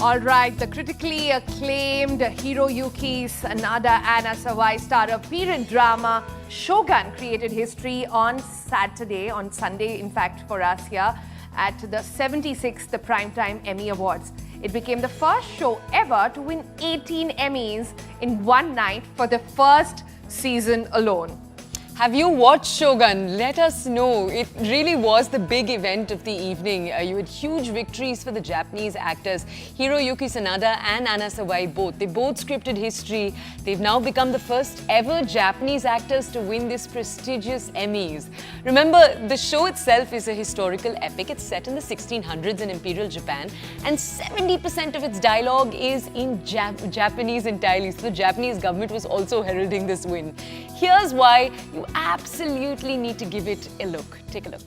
All right, the critically acclaimed Hiroyuki Sanada and Asawai star of period drama Shogun created history on Sunday, in fact, for us here at the 76th Primetime Emmy Awards. It became the first show ever to win 18 Emmys in one night for the first season alone. Have you watched Shogun? Let us know. It really was the big event of the evening. You had huge victories for the Japanese actors, Hiroyuki Sanada and Anna Sawai both. They both scripted history. They've now become the first ever Japanese actors to win this prestigious Emmys. Remember, the show itself is a historical epic. It's set in the 1600s in Imperial Japan, and 70% of its dialogue is in Japanese entirely. So the Japanese government was also heralding this win. Here's why you absolutely need to give it a look. Take a look.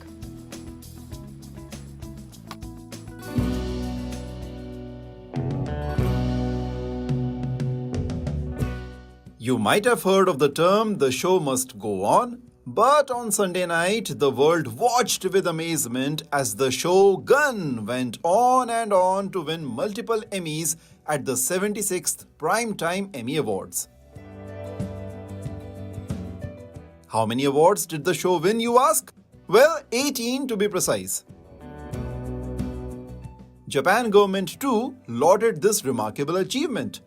You might have heard of the term, the show must go on. But on Sunday night, the world watched with amazement as the Shogun went on and on to win multiple Emmys at the 76th Primetime Emmy Awards. How many awards did the show win, you ask? Well, 18 to be precise. Japan government too lauded this remarkable achievement.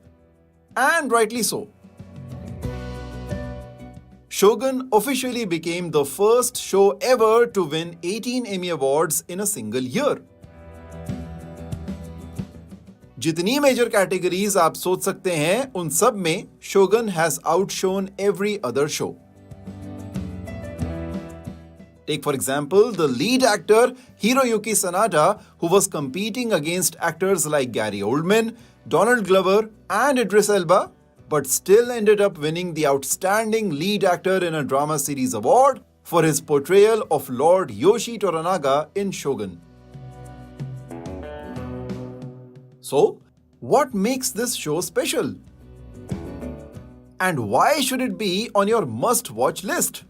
And rightly so. Shogun officially became the first show ever to win 18 Emmy Awards in a single year. जितनी major categories आप सोच सकते हैं, उन सब में Shogun has outshone every other show. Take for example, the lead actor Hiroyuki Sanada, who was competing against actors like Gary Oldman, Donald Glover and Idris Elba, but still ended up winning the Outstanding Lead Actor in a Drama Series award for his portrayal of Lord Yoshi Toranaga in Shogun. So, what makes this show special? And why should it be on your must-watch list?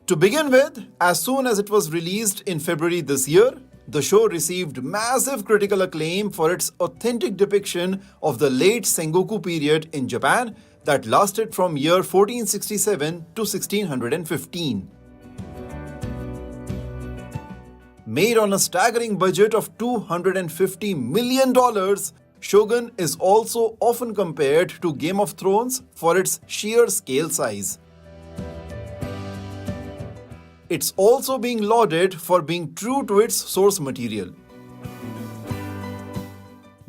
To begin with, as soon as it was released in February this year, the show received massive critical acclaim for its authentic depiction of the late Sengoku period in Japan that lasted from year 1467 to 1615. Made on a staggering budget of $250 million, Shogun is also often compared to Game of Thrones for its sheer scale size. It's also being lauded for being true to its source material.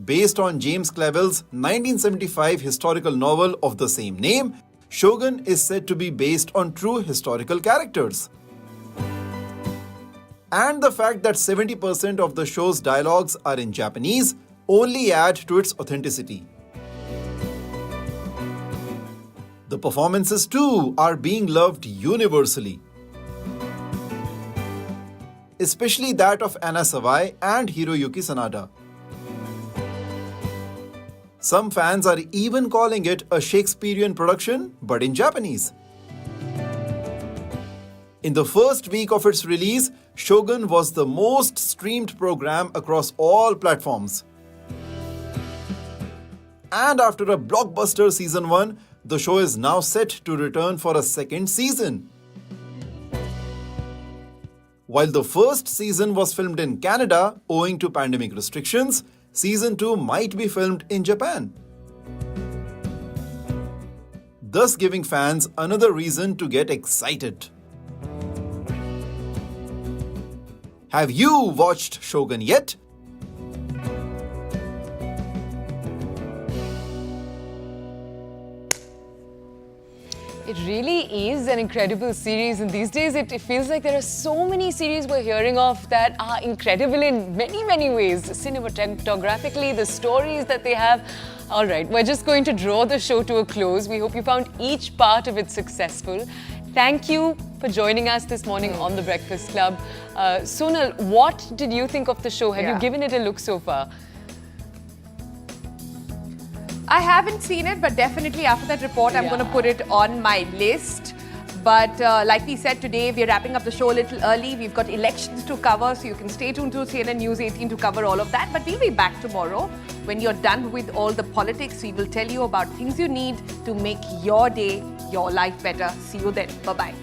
Based on James Clavell's 1975 historical novel of the same name, Shogun is said to be based on true historical characters. And the fact that 70% of the show's dialogues are in Japanese only add to its authenticity. The performances too are being loved universally, especially that of Anna Sawai and Hiroyuki Sanada. Some fans are even calling it a Shakespearean production, but in Japanese. In the first week of its release, Shogun was the most streamed program across all platforms. And after a blockbuster season 1, the show is now set to return for a second season. While the first season was filmed in Canada owing to pandemic restrictions, season 2 might be filmed in Japan, thus giving fans another reason to get excited. Have you watched Shogun yet? It really is an incredible series, and these days it feels like there are so many series we're hearing of that are incredible in many, many ways. Cinematographically, the stories that they have. All right, we're just going to draw the show to a close. We hope you found each part of it successful. Thank you for joining us this morning on The Breakfast Club. Sonal, what did you think of the show? Have you given it a look so far? I haven't seen it, but definitely after that report, I'm going to put it on my list. But like we said today, we're wrapping up the show a little early. We've got elections to cover, so you can stay tuned to CNN News 18 to cover all of that. But we'll be back tomorrow. When you're done with all the politics, we will tell you about things you need to make your day, your life better. See you then. Bye-bye.